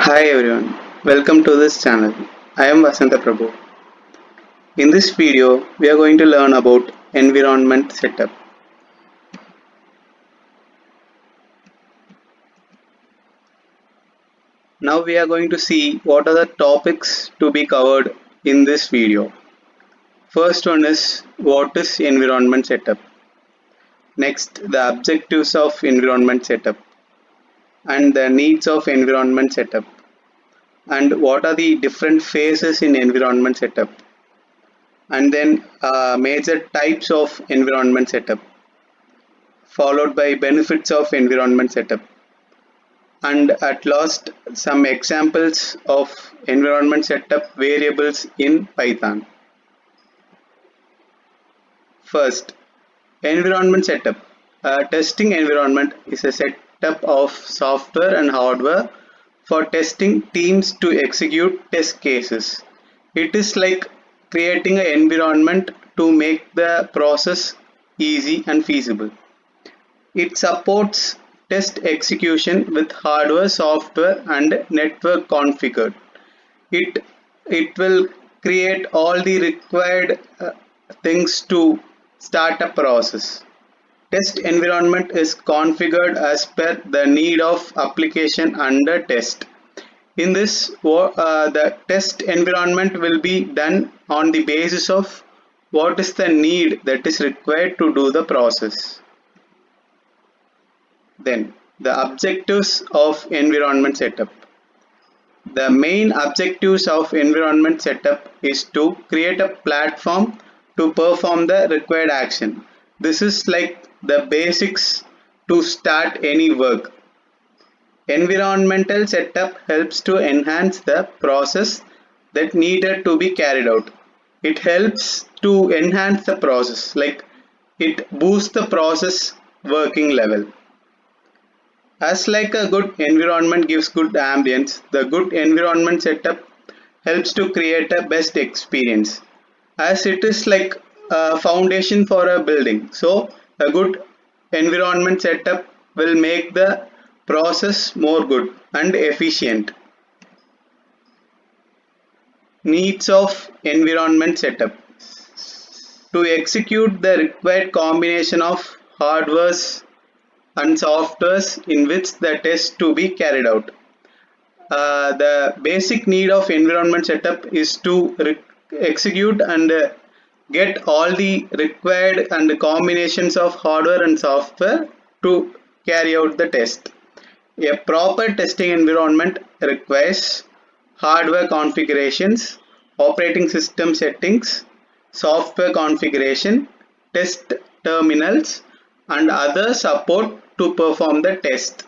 Hi everyone, welcome to this channel. I am Vasanta Prabhu. In this video, we are going to learn about environment setup. Now we are going to see what are the topics to be covered in this video. First one is what is environment setup. Next, the objectives of environment setup and the needs of environment setup and what are the different phases in environment setup, and then major types of environment setup, followed by benefits of environment setup, and at last some examples of environment setup variables in Python. First, environment setup. A testing environment is a setup of software and hardware for testing teams to execute test cases. It is like creating an environment to make the process easy and feasible. It supports test execution with hardware, software, and network configured. It it will create all the required things to start a process. Test environment is configured as per the need of application under test. In this, the test environment will be done on the basis of what is the need that is required to do the process. Then, the objectives of environment setup. The main objectives of environment setup is to create a platform to perform the required action. This is like the basics to start any work. Environmental setup helps to enhance the process that needed to be carried out. It helps to enhance the process, like it boosts the process working level. As like a good environment gives good ambience, the good environment setup helps to create a best experience. As it is like a foundation for a building. So a good environment setup will make the process more good and efficient. Needs of environment setup. To execute the required combination of hardwares and softwares in which the test to be carried out. The basic need of environment setup is to execute and get all the required and combinations of hardware and software to carry out the test. A proper testing environment requires hardware configurations, operating system settings, software configuration, test terminals, and other support to perform the test.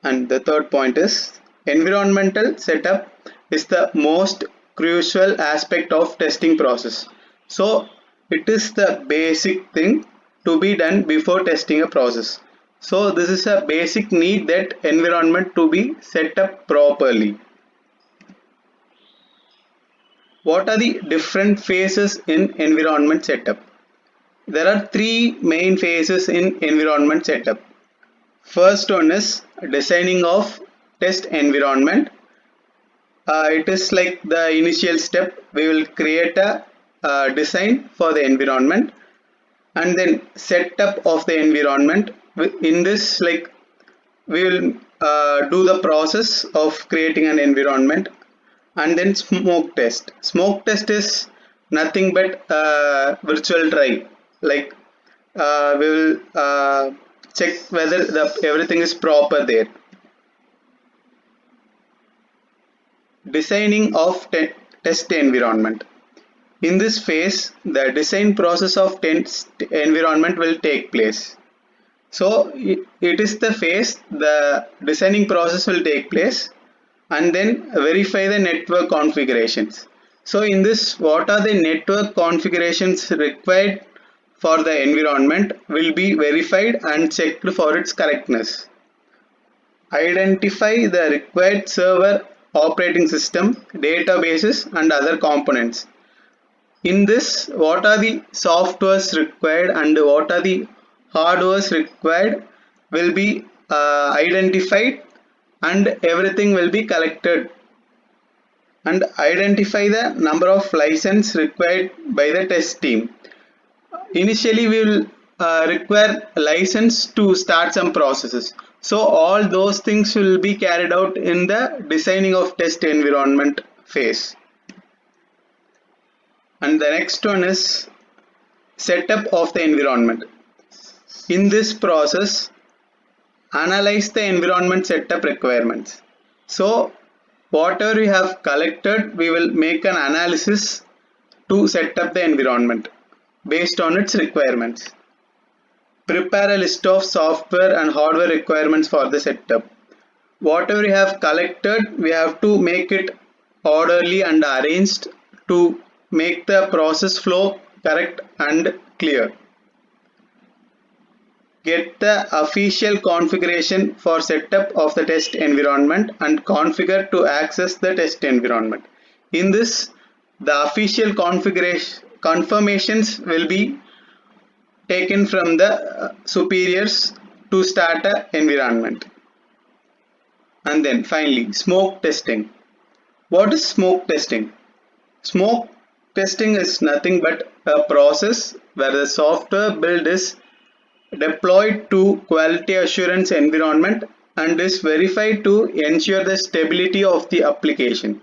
And the third point is environmental setup is the most crucial aspect of testing process. So it is the basic thing to be done before testing a process. So this is a basic need that environment to be set up properly. What are the different phases in environment setup? There are three main phases in environment setup. First one is designing of test environment. It is like the initial step. We will create a design for the environment and then setup of the environment. In this, like we will do the process of creating an environment, and then smoke test. Smoke test is nothing but virtual try. Like we will check whether everything is proper there. Designing of test environment. In this phase, the design process of test environment will take place. So it is the phase the designing process will take place, and then verify the network configurations. So in this, what are the network configurations required for the environment will be verified and checked for its correctness. Identify the required server, operating system, databases, and other components. In this, what are the softwares required and what are the hardwares required will be identified and everything will be collected, and identify the number of license required by the test team. Initially we will require license to start some processes, so all those things will be carried out in the designing of test environment phase. And the next one is setup of the environment. In this process, analyze the environment setup requirements. So whatever we have collected, we will make an analysis to set up the environment based on its requirements. Prepare a list of software and hardware requirements for the setup. Whatever we have collected, we have to make it orderly and arranged to make the process flow correct and clear. Get the official configuration for setup of the test environment and configure to access the test environment. In this, the official confirmations will be taken from the superiors to start an environment. And then finally, smoke testing. What is smoke testing? Smoke testing is nothing but a process where the software build is deployed to quality assurance environment and is verified to ensure the stability of the application.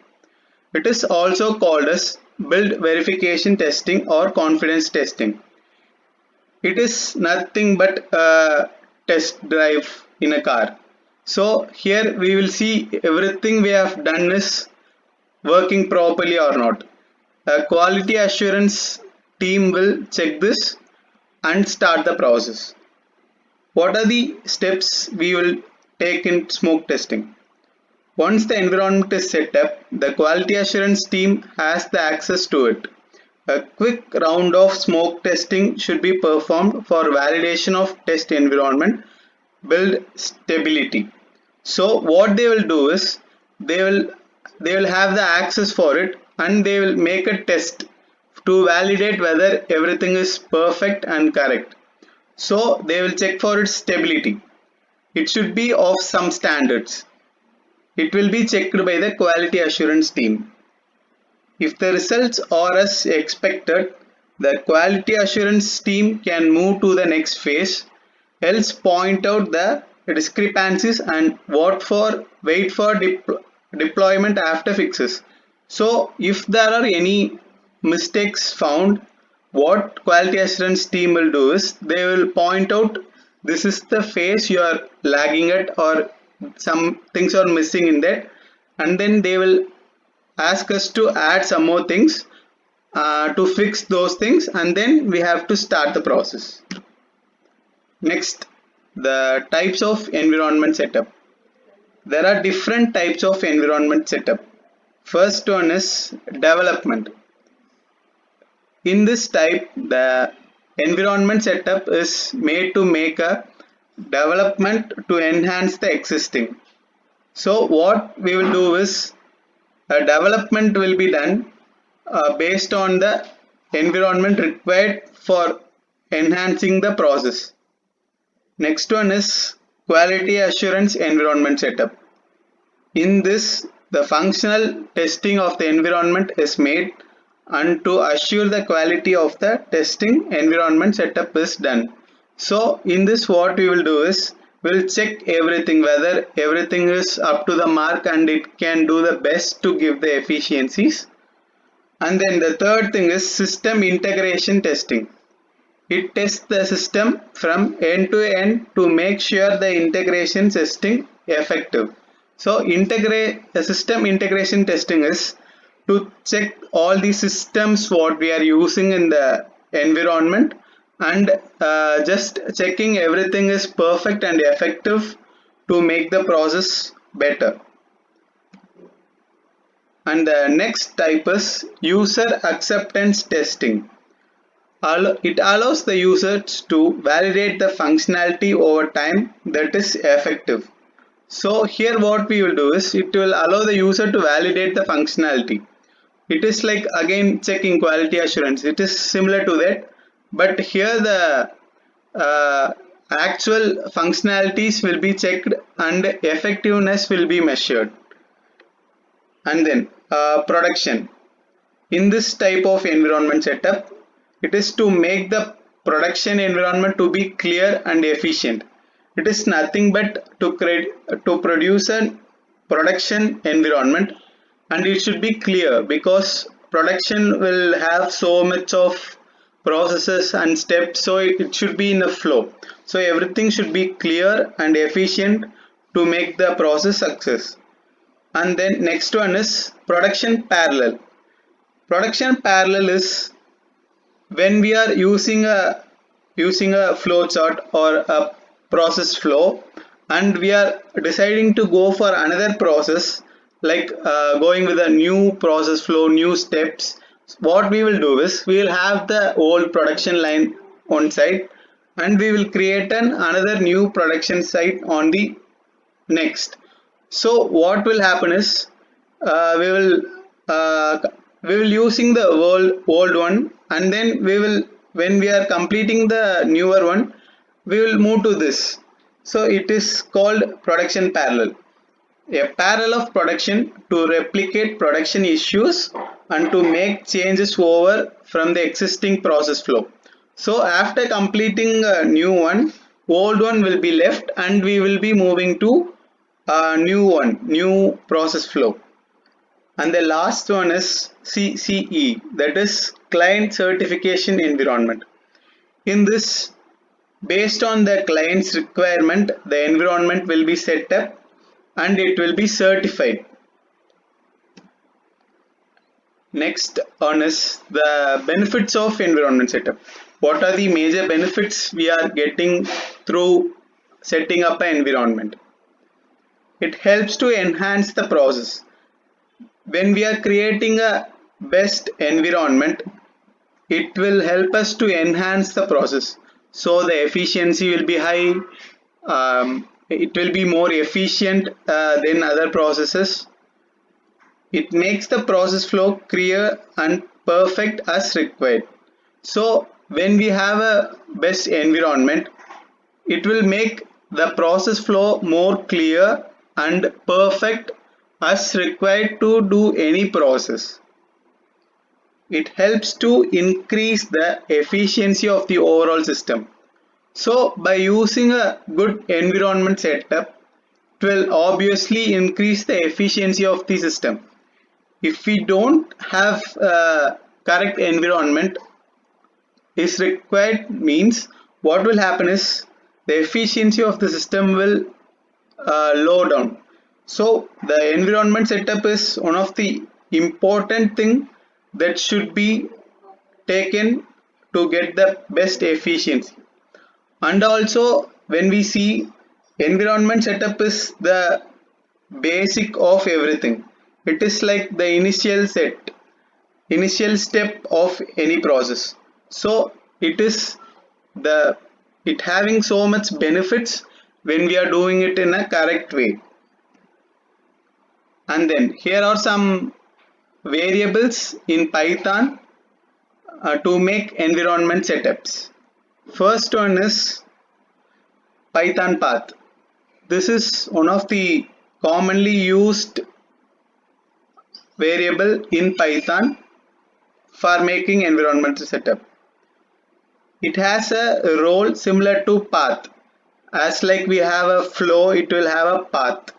It is also called as build verification testing or confidence testing. It is nothing but a test drive in a car. So here we will see everything we have done is working properly or not. A quality assurance team will check this and start the process. What are the steps we will take in smoke testing? Once the environment is set up, the quality assurance team has the access to it. A quick round of smoke testing should be performed for validation of test environment build stability. So what they will do is they will have the access for it and they will make a test to validate whether everything is perfect and correct. So they will check for its stability. It should be of some standards. It will be checked by the quality assurance team. If the results are as expected, the quality assurance team can move to the next phase, else point out the discrepancies and wait for deployment after fixes. So if there are any mistakes found, what quality assurance team will do is they will point out this is the phase you are lagging at or some things are missing in that, and then they will ask us to add some more things to fix those things, and then we have to start the process. Next, the types of environment setup. There are different types of environment setup. First one is development. In this type, the environment setup is made to make a development to enhance the existing. So what we will do is a development will be done based on the environment required for enhancing the process. Next one is quality assurance environment setup. In this, the functional testing of the environment is made, and to assure the quality of the testing environment setup is done. So in this, what we will do is we'll check everything whether everything is up to the mark and it can do the best to give the efficiencies. And then the third thing is system integration testing. It tests the system from end to end to make sure the integration testing effective. So the system integration testing is to check all the systems what we are using in the environment and just checking everything is perfect and effective to make the process better. And the next type is user acceptance testing. It allows the users to validate the functionality over time that is effective. So here what we will do is it will allow the user to validate the functionality. It is like again checking quality assurance. It is similar to that, but here the actual functionalities will be checked and effectiveness will be measured. And then production. In this type of environment setup, it is to make the production environment to be clear and efficient. It is nothing but to produce a production environment, and it should be clear because production will have so much of processes and steps, so it should be in a flow. So everything should be clear and efficient to make the process success. And then next one is production parallel. Production parallel is when we are using a flow chart or a process flow, and we are deciding to go for another process, like going with a new process flow, new steps. What we will do is we will have the old production line on site, and we will create another new production site on the next. So what will happen is uh, we will uh, we will using the old one, and then we will, when we are completing the newer one, we will move to this. So it is called production parallel, a parallel of production to replicate production issues and to make changes over from the existing process flow. So after completing a new one, old one will be left and we will be moving to a new one, new process flow. And the last one is CCE, that is Client Certification Environment. In this, based on the client's requirement, the environment will be set up and it will be certified. Next on is the benefits of environment setup. What are the major benefits we are getting through setting up an environment? It helps to enhance the process. When we are creating a best environment, it will help us to enhance the process. So the efficiency will be high, it will be more efficient than other processes. It makes the process flow clear and perfect as required. So when we have a best environment, it will make the process flow more clear and perfect as required to do any process. It helps to increase the efficiency of the overall system. So by using a good environment setup, it will obviously increase the efficiency of the system. If we don't have a correct environment is required, means what will happen is the efficiency of the system will low down. So the environment setup is one of the important thing that should be taken to get the best efficiency. And also when we see, environment setup is the basic of everything. It is like the initial step of any process. So the it having so much benefits when we are doing it in a correct way. And then here are some variables in Python to make environment setups. First one is Python path. This is one of the commonly used variable in Python for making environmental setup. It has a role similar to path. As like we have a flow, it will have a path.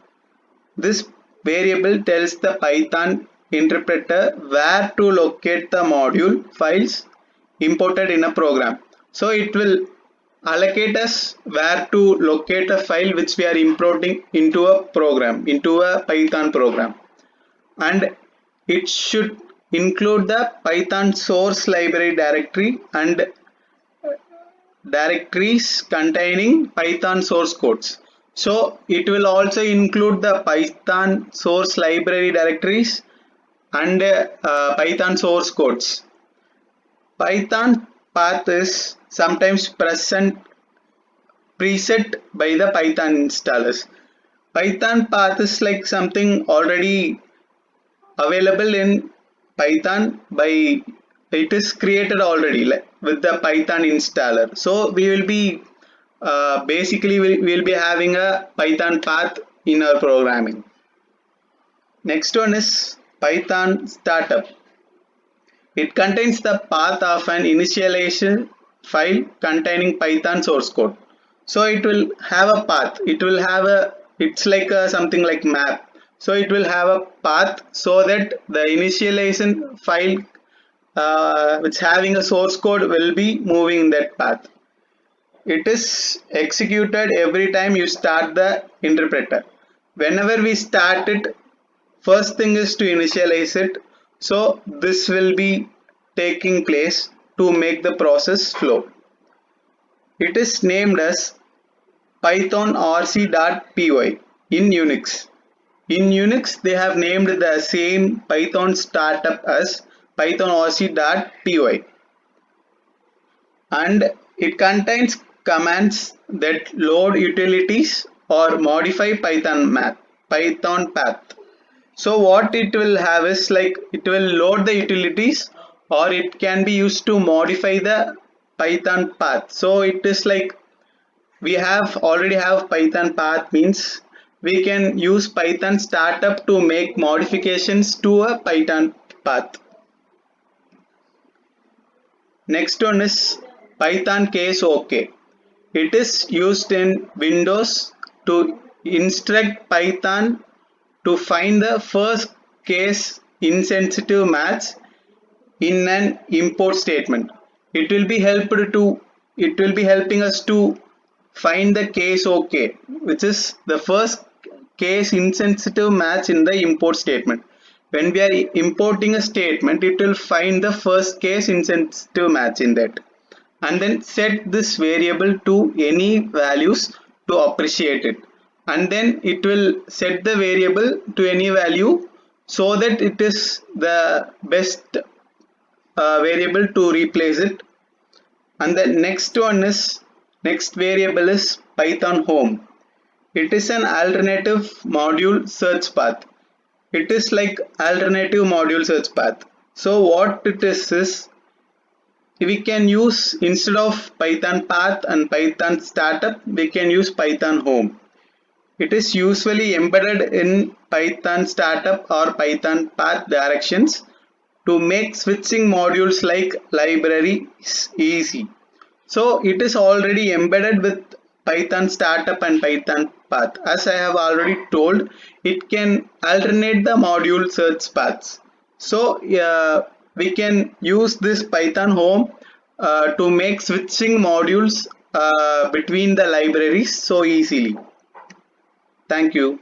This variable tells the Python interpreter where to locate the module files imported in a program. So it will allocate us where to locate a file which we are importing into a program, into a Python program. And it should include the Python source library directory and directories containing Python source codes. So it will also include the Python source library directories and Python source codes. Python path is sometimes preset by the Python installers. Python path is like something already available in Python by, it is created already like with the Python installer. So we will be basically we'll be having a Python path in our programming. Next one is Python startup. It contains the path of an initialization file containing Python source code. So it will have a path. It will have a, it's like a, something like map. So it will have a path so that the initialization file which having a source code will be moving in that path. It is executed every time you start the interpreter. Whenever we start it, first thing is to initialize it. So this will be taking place to make the process flow. It is named as Python rc.py in Unix. In Unix, they have named the same Python startup as Python rc.py, and it contains commands that load utilities or modify Python path. So what it will have is like it will load the utilities, or it can be used to modify the Python path. So it is like we have already have Python path, means we can use Python startup to make modifications to a Python path. Next one is Python case OK. It is used in Windows to instruct Python to find the first case insensitive match in an import statement. It will be helping us to find the case OK, which is the first case insensitive match in the import statement. When we are importing a statement, it will find the first case insensitive match in that, and then set this variable to any values to appreciate it, and then it will set the variable to any value so that it is the best variable to replace it. And the next variable is Python home. It is an alternative module search path. It is like alternative module search path. So what it is we can use, instead of Python path and Python startup, we can use Python home. It is usually embedded in Python startup or Python path directions to make switching modules like libraries easy. So it is already embedded with Python startup and Python path. As I have already told, it can alternate the module search paths. So we can use this Python home to make switching modules between the libraries so easily. Thank you.